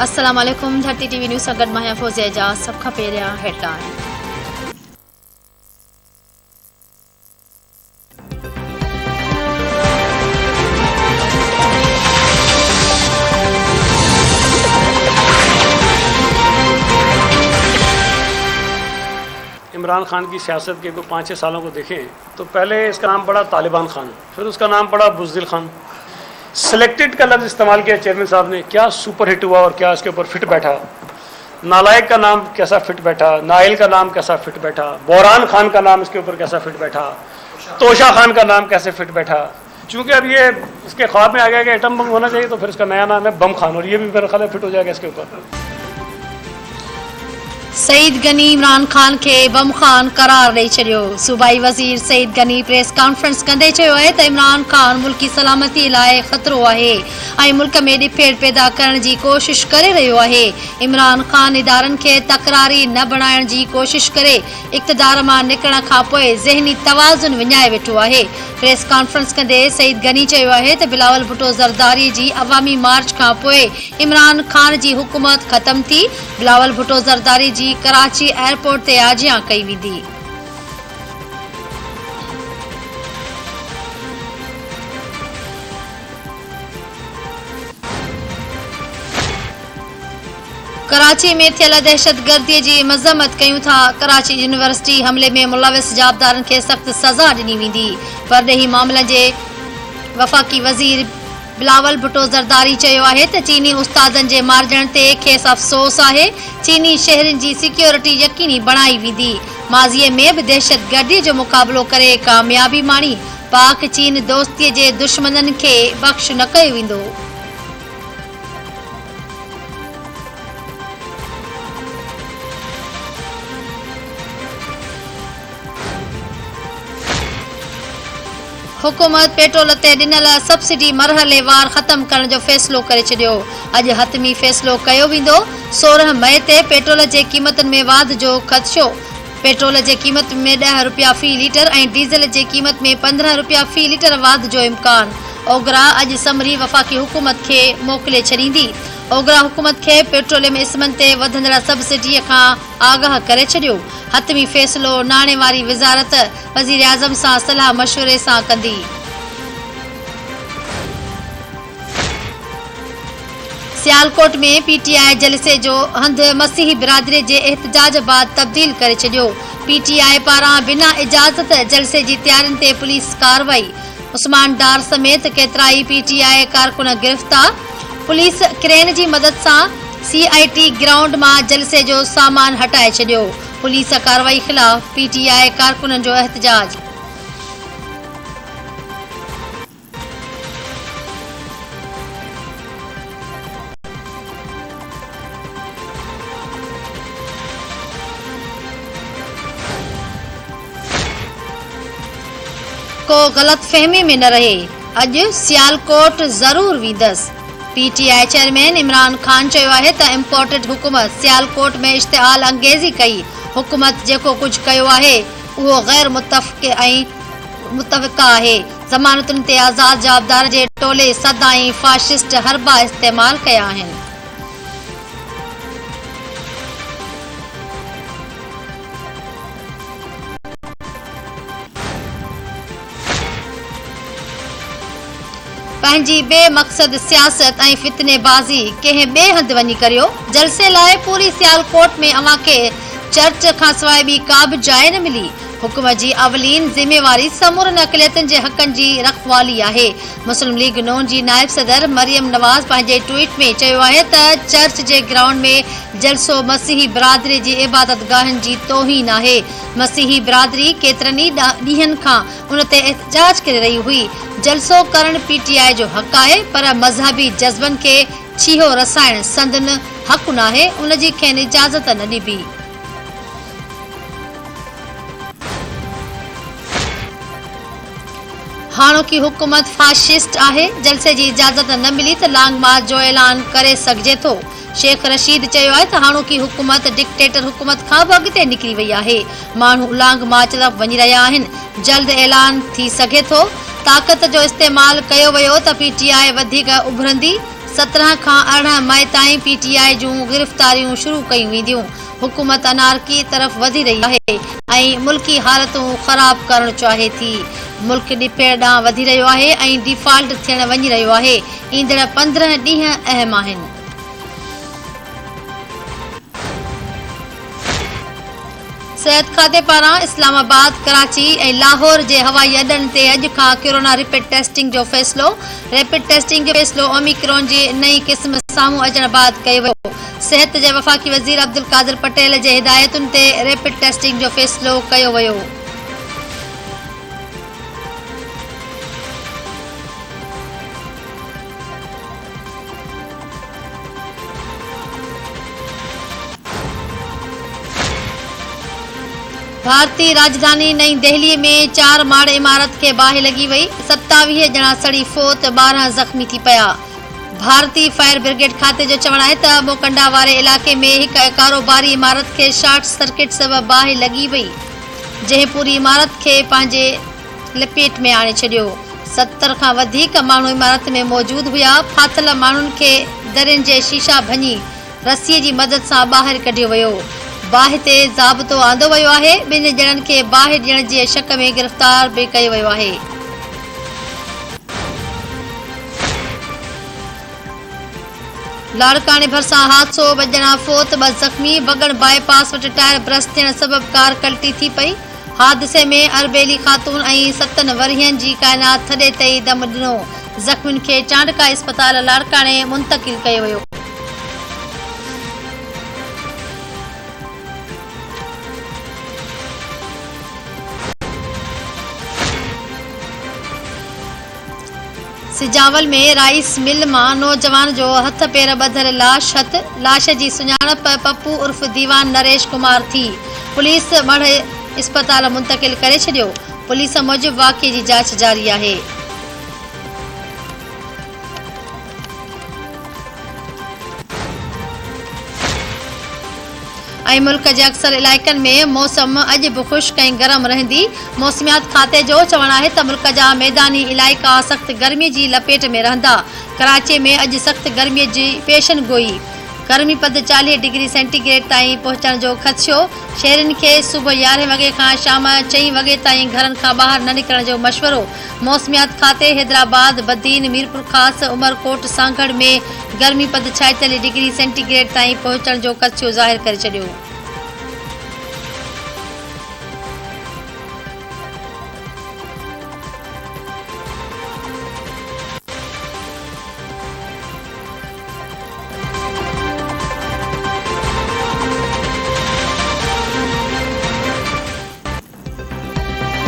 अस्सलाम वालेकुम। धरती टीवी न्यूज़ सां गॾु मां आहियां फ़ौज़िया एजाज़। सभ खां पहिरियां हेडलाइन। इमरान खान की सियासत के 5-6 सालों को देखें तो पहले इसका नाम पड़ा तालिबान खान, फिर उसका नाम पड़ा बुज़दिल खान। सिलेक्टेड का लफ्ज़ इस्तेमाल किया चेयरमैन साहब ने, क्या सुपर हिट हुआ और क्या इसके ऊपर फिट बैठा। नालायक का नाम कैसा फिट बैठा, नाइल का नाम कैसा फिट बैठा, बोरान खान का नाम इसके ऊपर कैसा फिट बैठा, तोशा खान का नाम कैसे फिट बैठा। चूँकि अब ये इसके ख्वाब में आ गया कि एटम बम होना चाहिए, तो फिर इसका नया नाम है बम खान, और ये भी मेरा ख्याल है फिट हो जाएगा इसके ऊपर। सईद गनी इमरान खान के बम खान करार ॾेई छॾियो। सूबाई वज़ीर सईद गनी प्रेस कॉन्फ्रेंस कंदे चयो आहे त इमरान खान मुल्की सलामती लाइ ख़तरो आहे ऐं मुल्क में ॾिफेड़ पैदा करण जी कोशिश करे रहियो आहे। इमरान खान इदारनि खे तकरारी न बणाइण जी कोशिश करे इक़्तिदार मां निकिरण खां पोइ ज़हनी तवाज़ुन विञाए वेठो आहे। प्रेस कॉन्फ्रेंस कंदे सईद गनी चयो आहे त बिलावल भुट्टो ज़रदारी जी अवामी मार्च खां पोइ इमरान खान जी हुकूमत ख़तम थी। बिलावल भुट्टो ज़रदारी जी कराची एयरपोर्ट ते आजियां कई वेंदी। कराची में थियल दहशतगर्दी जी मज़म्मत कयूं था। कराची यूनिवर्सिटी हमले में मुलविस जाबदारनि खे सख़्त सज़ा ॾिनी वेंदी। परॾेही मामलनि जे वफ़ाक़ी वज़ीर बिलावल भुट्टो ज़रदारी चयो आहे त चीनी उस्तादनि जे मारिजण ते खेसि अफ़सोस आहे। चीनी शहरनि जी सिक्योरिटी यकीनी बणाई वेंदी। माज़ीअ में बि दहशतगर्दी जो मुक़ाबिलो करे कामयाबी माणी। पाक चीन दोस्तीअ जे दुश्मननि खे बख़्श न कयो वेंदो। हुकूमत पेट्रोल ते ॾिनल सब्सिडी मरहलेवार ख़त्म करण जो फ़ैसिलो करे छॾियो। अॼु हतमी फ़ैसिलो कयो वेंदो। 16 मई ते पेट्रोल जे क़ीमतनि में वाध जो ख़दशो। पेट्रोल जे क़ीमत में 10 रुपया फ़ी लीटर ऐं डीज़ल जे क़ीमत में 15 रुपया फ़ी लीटर वाध जो इम्कान। ओगरा अॼु समरी वफ़ाक़ी हुकूमत खे मोकिले छॾींदी। ओगरा हुकूमत खे पेट्रोलियम इस्मनि ते वधंदड़ सब्सिडीअ खां आगाह करे छॾियो। हतमी फ़ैसिलो नाणे वारी वज़ारत वज़ीर आज़म सां सलाह मशवरे सां कंदी। सियालकोट में पीटीआई जलसे जो हंधि मसीही बिरादरी जे एहतजाज बाद तब्दील करे छॾियो। पीटीआई पारां बिना इजाज़त जलसे जी तयारियुनि ते पुलिस कार्रवाई। उस्मान डार समेत केतिराई पीटीआई कारकुन गिरफ़्तार। पुलिस क्रेन जी मदद सां सीआईटी ग्राउंड मां जलसे जो सामान हटाए छॾियो। पुलिस कार्रवाई ख़िलाफ़ पीटीआई कारकुननि जो एहतजाज। को ग़लत फहमी में न रहे, अॼु सियालकोट ज़रूर वेंदसि। पीटीआई चेयरमैन इमरान खान चयो आहे त इम्पोर्टेड हुकूमत सियालकोट में इश्तिहाल अंगेज़ी कई। हुकूमत जेको कुझु कयो आहे उहो गैर मुतफ़िक़ा आहे। ज़मानतुनि ते आज़ाद जाबदार जे टोले सदाईं फाशिस्ट हरबा इस्तेमाल कया आहिनि। पंहिंजी बेमक़सद सियासत ऐं फितनेबाज़ी कंहिं ॿिए हंधि वञी करियो। जलसे लाइ पूरी सियालकोट में अव्हां खे चर्च खां सवाइ ॿी का बि जाइ न मिली। हुकूमत जी अवलीन ज़िम्मेवारी समूरनि अक़लियतुनि जे हक़नि जी रखवाली आहे। मुस्लिम लीग नून जी नाइब सदर मरियम नवाज़ पंहिंजे ट्वीट में चयो आहे त चर्च जे ग्राउंड में जलसो मसीही बिरादरी जी इबादत गाहनि जी तौहीन आहे। मसीही बिरादरी केतिरनि ई ॾींहनि खां उन ते एहतजाज करे रही हुई। जलसो करण पीटीआई जो हक़ आहे, पर मज़हबी जज़्बनि खे छीहो रसाइण संदन हक़ नाहे। उन जी खेनि इजाज़त न ॾिबी। हाणोकी हुकूमत फाशिस्ट आहे। जलसे जी इजाज़त न मिली त लॉन्ग मार्च जो ऐलान करे सघिजे थो। शेख रशीद चयो आहे त हाणोकी हुकूमत डिक्टेटर हुकूमत खां बि अॻिते निकिरी वई आहे। माण्हू लॉन्ग मार्च तरफ़ वञी रहिया आहिनि। जल्द ऐलान थी सघे थो। ताक़त जो इस्तेमाल कयो वियो त पीटीआई वधीक उभरंदी। 17 खां 18 मई ताईं PTI जूं गिरफ़्तारियूं शुरू कयूं वेंदियूं। हुकूमत अनारकी तरफ़ वधी रही आहे ऐं मुल्की हालतूं ख़राब करणु चाहे थी। मुल्क ॾिपेड़ ॾांहुं वधी रहियो आहे ऐं डिफॉल्ट थियण वञी रहियो आहे। ईंदड़ 15 ॾींहं अहम आहिनि। सिहत खाते पारां इस्लामाबाद, कराची ऐं लाहौर जे हवाई अॾनि ते अॼु खां कोरोना रैपिड टेस्टिंग जो फ़ैसिलो। रैपिड टेस्टिंग जो फ़ैसिलो ओमिक्रॉन जी नई क़िस्म साम्हूं अचण बैदि कयो वियो। सिहत जे वफ़ाक़ी वज़ीर अब्दुल कादिर पटेल जे हिदायतुनि ते रैपिड टेस्टिंग जो फ़ैसिलो कयो वियो। भारतीय राजधानी नई दिल्ली में 4 माड़ इमारत के बाहि लगी वई। 27 ॼणा सड़ी फोत, 12 ज़ख़्मी थी पिया। भारतीय फायर ब्रिगेड खाते जो चवणु आहे त मोकंडा वारे इलाइक़े में हिकु कारोबारी इमारत खे शॉर्ट सर्किट सबबि बाहि लगी वई, जंहिं पूरी इमारत खे पंहिंजे लपेट में आणे छॾियो। 70 खां वधीक माण्हू इमारत में मौजूद हुआ। फाथल माण्हुनि खे दरियुनि जे शीशा भञी रसीअ जी मदद सां ॿाहिरि कढियो वियो। बाहि ते ज़ाब्तो आंदो वियो आहे। 2 ॼणनि खे बाहि ॾियण जे शक में गिरफ़्तार बि कयो वियो आहे। लाड़काने भरिसां हादसो, 2 ॼणा फोत, 2 ज़ख़्मी। बगड़ बाईपास वटि टायर ब्रस्ट थियण सबबि कार कल्टी थी पई। हादसे में अरबेली ख़ातून ऐं 7 वरियनि जी काइनात थॾे ते ई दम ॾिनो। ज़ख़्मियुनि खे चांडका इस्पताल लाड़काने मुंतक़िल कयो वियो। सिजावल में राइस मिल मां नौजवान जो हथ पेर ॿधल लाश जी सुञाणप पप्पू उर्फ दीवान नरेश कुमार थी। पुलिस मढ़ इस्पताल मुंतक़िल करे छॾियो। पुलिस मूजिबि वाक़िए जी जांच जारी आहे। ऐं मुल्क जे अक्सर इलाइक़नि में मौसम अॼु बि ख़ुश्क ऐं गरम रहंदी। मौसमियात खाते जो चवणु आहे त मुल्क जा मैदानी इलाइक़ा सख़्त गर्मी जी लपेट में रहंदा। कराची में अॼु सख़्त गर्मीअ जी पेशन गोई। गर्मी पद 40 डिग्री सेंटीग्रेड ताईं पहुचण जो ख़दशो। शहरनि खे सुबुह 11 वॻे खां शाम 6 वॻे ताईं घरनि खां ॿाहिरि न निकिरण जो मशवरो। मौसमियात खाते हैदराबाद, बदीन, मीरपुर ख़ास, उमरकोट, सांगड़ में गर्मी पद 46 डिग्री सेंटीग्रेड ताईं पहुचण जो ख़दशो ज़ाहिर करे छॾियो।